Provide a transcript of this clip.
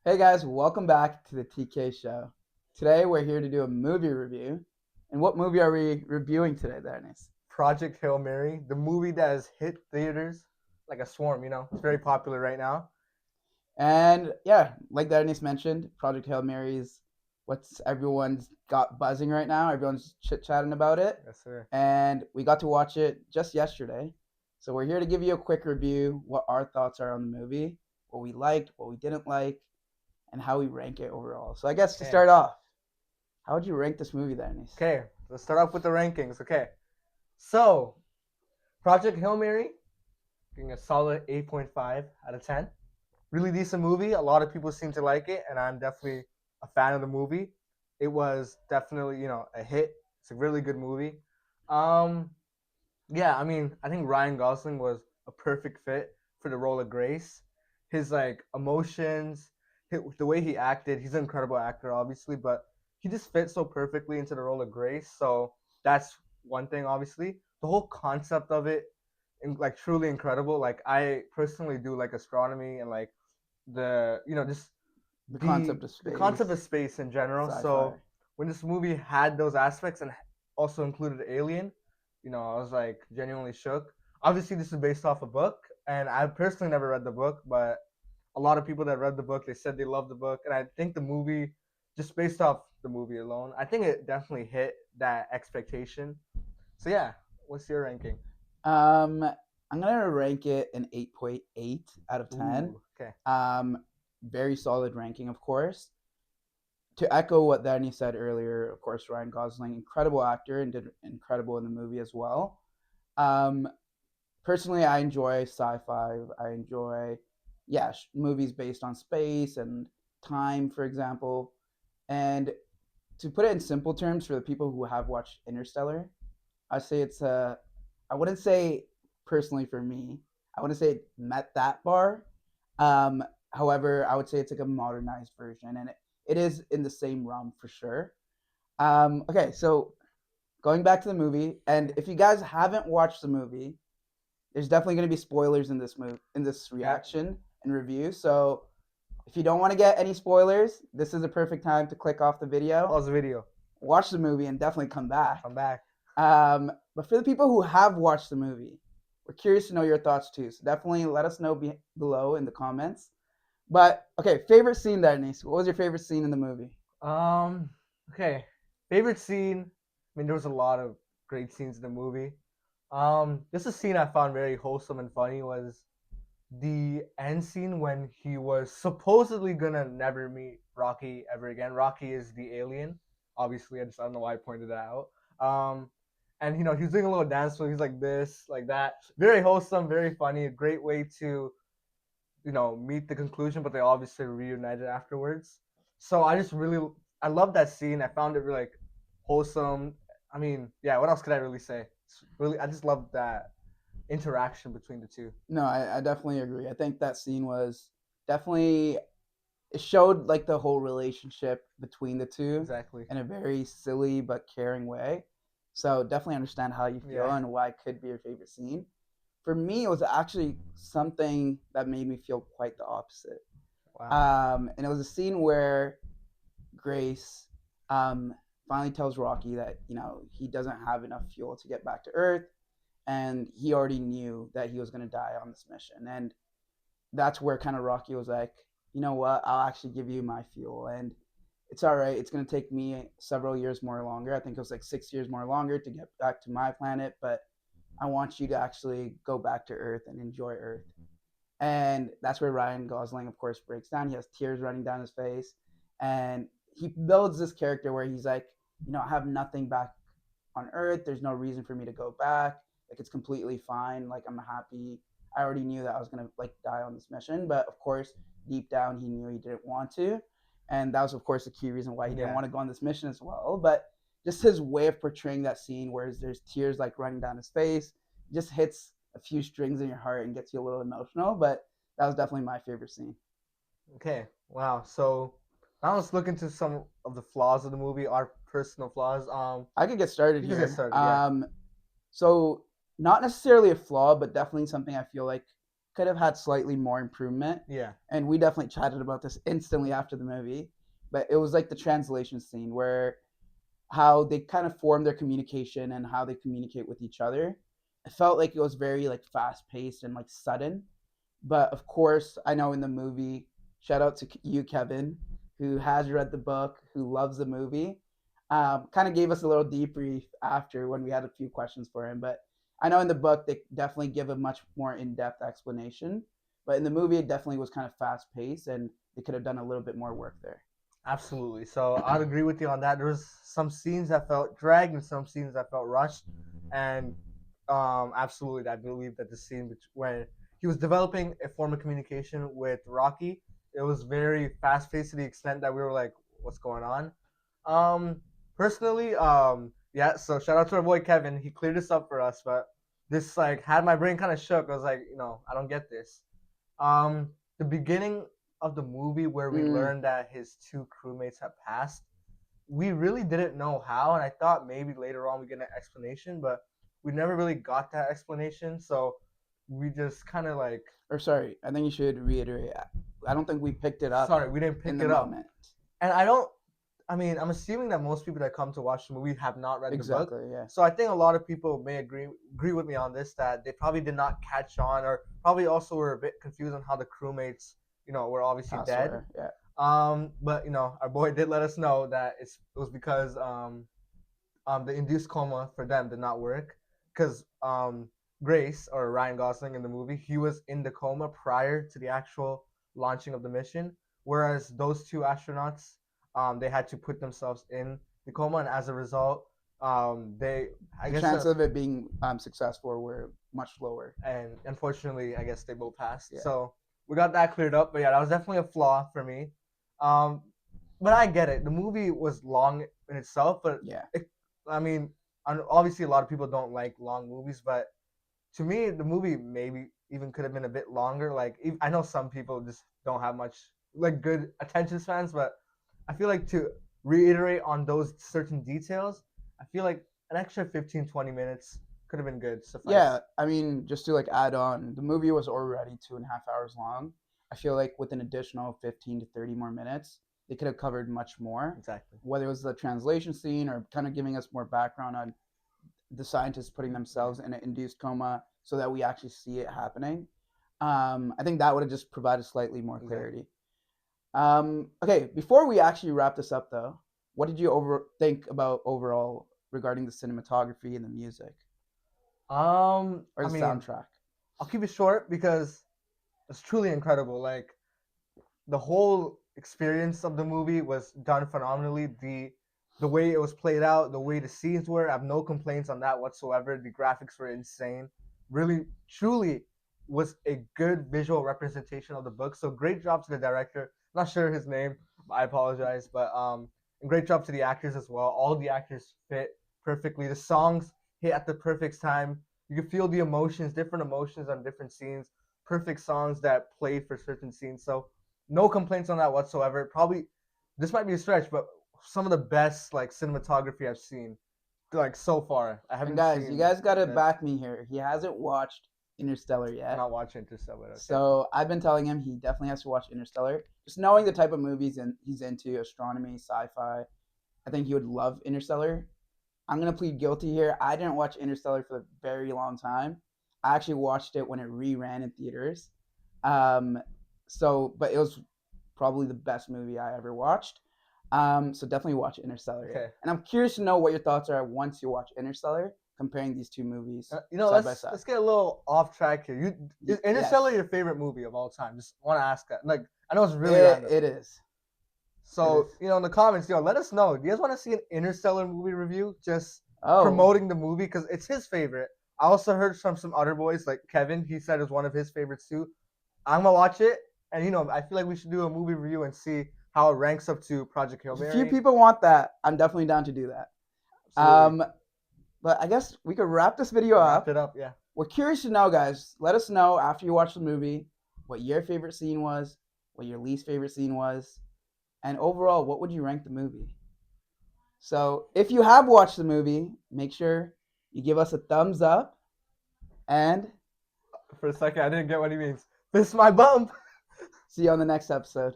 Hey guys, welcome back to the TK Show. Today we're here to do a movie review. And what movie are we reviewing today, Dennis? Project Hail Mary, the movie that has hit theaters like a swarm. It's very popular right now. And yeah, like Dennis mentioned, Project Hail Mary is what's everyone's got buzzing right now. Everyone's chit chatting about it. Yes, sir. And we got to watch it just yesterday. So we're here to give you a quick review, what our thoughts are on the movie, what we liked, what we didn't like, and how we rank it overall. So I guess to Okay. start off, how would you rank this movie, Dennis? Okay, let's start off with the rankings. Okay. So, Project Hail Mary, getting a solid 8.5 out of 10. Really decent movie. A lot of people seem to like it, and I'm definitely a fan of the movie. It was definitely, a hit. It's a really good movie. Um, yeah, I think Ryan Gosling was a perfect fit for the role of Grace. His emotions, the way he acted, he's an incredible actor, obviously, but he just fits so perfectly into the role of Grace. So that's one thing, obviously. The whole concept of it, truly incredible. Like I personally do like astronomy and like just The the concept of the concept space, of space in general. sci-fi. So when this movie had those aspects and also included Alien, I was like genuinely shook. Obviously, this is based off a book, and I personally never read the book, but a lot of people that read the book they said they loved the book, and I think the movie, just based off the movie alone, I think it definitely hit that expectation. So yeah, what's your ranking? Um, I'm gonna rank it an 8.8 out of 10. Ooh, okay. Um, Very solid ranking, of course. To echo what Danny said earlier, of course, Ryan Gosling, incredible actor and did incredible in the movie as well. Um, Personally, I enjoy sci-fi. I enjoy, yeah, movies based on space and time, for example. And to put it in simple terms, for the people who have watched Interstellar, I say it's a. I wouldn't say personally for me. I wouldn't say it met that bar. Um, However, I would say it's like a modernized version, and it is in the same realm for sure. Okay, so going back to the movie, and if you guys haven't watched the movie, there's definitely going to be spoilers in this move in this Yeah, reaction and review. So if you don't want to get any spoilers, this is a perfect time to click off the video, pause the video. watch the movie, and definitely come back. Come back. But for the people who have watched the movie, we're curious to know your thoughts too. So definitely let us know below in the comments. But okay, favorite scene, Denise. What was your favorite scene in the movie? Um, okay. Favorite scene. There was a lot of great scenes in the movie. Just a scene I found very wholesome and funny was the end scene when he was supposedly gonna never meet Rocky ever again. Rocky is the alien. Obviously, I don't know why I pointed that out. Um, and he was doing a little dance, so he's like this, like that. Very wholesome, very funny. A great way to meet the conclusion, but they obviously reunited afterwards. So I love that scene. I found it really like wholesome. Yeah, what else could I really say? I just love that interaction between the two. No, I definitely agree. I think that scene was definitely it showed like the whole relationship between the two Exactly. in a very silly but caring way. So definitely understand how you feel Yeah. and why it could be your favorite scene. For me, it was actually something that made me feel quite the opposite. Wow. And it was a scene where Grace um, finally tells Rocky that he doesn't have enough fuel to get back to Earth, and he already knew that he was going to die on this mission. And that's where kind of Rocky was like, you know what, I'll actually give you my fuel, and it's all right. It's going to take me several years more longer. I think it was like 6 years more longer to get back to my planet, but I want you to actually go back to Earth and enjoy Earth. And that's where Ryan Gosling, of course, breaks down. He has tears running down his face, and he builds this character where he's like, I have nothing back on Earth. There's no reason for me to go back. Like it's completely fine. Like I'm happy. I already knew that I was gonna like die on this mission, but of course, deep down, he knew he didn't want to, and that was of course the key reason why he didn't Yeah. want to go on this mission as well. But just his way of portraying that scene, where there's tears like running down his face, just hits a few strings in your heart and gets you a little emotional. But that was definitely my favorite scene. Okay. Wow. So now let's look into some of the flaws of the movie, our personal flaws. I could get started You can get here. started. Yeah. So not necessarily a flaw, but definitely something I feel like could have had slightly more improvement. Yeah, And we definitely chatted about this instantly after the movie. But it was like the translation scene where how they kind of form their communication and how they communicate with each other. It felt like it was very like fast paced and like sudden. But of course, I know in the movie, shout out to you, Kevin, who has read the book, who loves the movie. Kind of gave us a little debrief after when we had a few questions for him. But I know in the book they definitely give a much more in depth explanation. But in the movie, it definitely was kind of fast paced, and they could have done a little bit more work there. absolutely. So I'd agree with you on that. There was some scenes that felt dragged and some scenes that felt rushed, and absolutely, I believe that the scene when he was developing a form of communication with Rocky, it was very fast paced to the extent that we were like, "What's going on?" Um, personally, yeah. So shout out to our boy Kevin. He cleared this up for us, but this like had my brain kind of shook. I was like, I don't get this. The beginning of the movie where we Mm. learned that his two crewmates had passed, we really didn't know how, and I thought maybe later on we get an explanation, but we never really got that explanation. So we just kind of like, Or sorry, I think you should reiterate. I don't think we picked it up sorry, we didn't in pick the it up. moment. And I don't. I mean, I'm assuming that most people that come to watch the movie have not read the book. Exactly. Yeah. So I think a lot of people may agree with me on this that they probably did not catch on, or probably also were a bit confused on how the crewmates, were obviously Pass dead. away. Yeah. But our boy did let us know that it was because the induced coma for them did not work because Grace or Ryan Gosling in the movie, he was in the coma prior to the actual launching of the mission, whereas those two astronauts, they had to put themselves in the coma, and as a result, they, I The guess, chance of it being successful were much lower. and unfortunately, I guess they both passed. Yeah. So we got that cleared up. But yeah, that was definitely a flaw for me. Um, but I get it. The movie was long in itself, but Yeah. I mean, obviously a lot of people don't like long movies, but to me, the movie maybe even could have been a bit longer. Like I know some people just don't have much like good attention spans, but I feel like to reiterate on those certain details, I feel like an extra 15, 20 minutes could have been good. Yeah. Suffice. I mean, just to like add on, the movie was already 2.5 hours long. I feel like with an additional 15 to 30 more minutes, they could have covered much more. Exactly. Whether it was the translation scene or kind of giving us more background on the scientists putting Yeah. themselves in an induced coma so that we actually see it happening. I think that would have just provided slightly more Exactly. clarity. Okay, before we actually wrap this up, though, what did you think about overall regarding the cinematography and the music or I the mean, soundtrack? I'll keep it short because it's truly incredible. Like the whole experience of the movie was done phenomenally. The way it was played out, the way the scenes were, I have no complaints on that whatsoever. The graphics were insane. Really, truly was a good visual representation of the book. So great job to the director. Not sure his name. I apologize, but and great job to the actors as well. All the actors fit perfectly. The songs hit at the perfect time. You could feel the emotions, different emotions on different scenes. Perfect songs that played for certain scenes. So no complaints on that whatsoever. Probably this might be a stretch, but some of the best like cinematography I've seen like so far. I And haven't guys, you seen guys gotta that. back me here. He hasn't watched Interstellar I'm yet. not watching Interstellar. Okay. So I've been telling him he definitely has to watch Interstellar. Just knowing the type of movies and he's into, astronomy, sci-fi, I think he would love Interstellar. I'm gonna plead guilty here. I didn't watch Interstellar for a very long time. I actually watched it when it reran in theaters. Um, but it was probably the best movie I ever watched. So definitely watch Interstellar. Yeah. Okay. And I'm curious to know what your thoughts are once you watch Interstellar, comparing these two movies side by Let's side. get a little off track here. Is Interstellar Yes, your favorite movie of all time? Just want to ask that. Like I know it's really random. it is. It So is. in the comments, let us know. Do you guys want to see an Interstellar movie review? Just Oh, promoting the movie because it's his favorite. I also heard from some other boys like Kevin. He said it's one of his favorites too. I'm gonna watch it, and I feel like we should do a movie review and see how it ranks up to Project Hail if a few Mary. people want that, I'm definitely down to do that. Absolutely. Um, but I guess we could wrap this video Wrap up. it up, yeah. We're curious to know, guys. Let us know after you watch the movie what your favorite scene was, what your least favorite scene was, and overall, what would you rank the movie? So, if you have watched the movie, make sure you give us a thumbs up and For a second, I didn't get what he means. This my bump. See you on the next episode.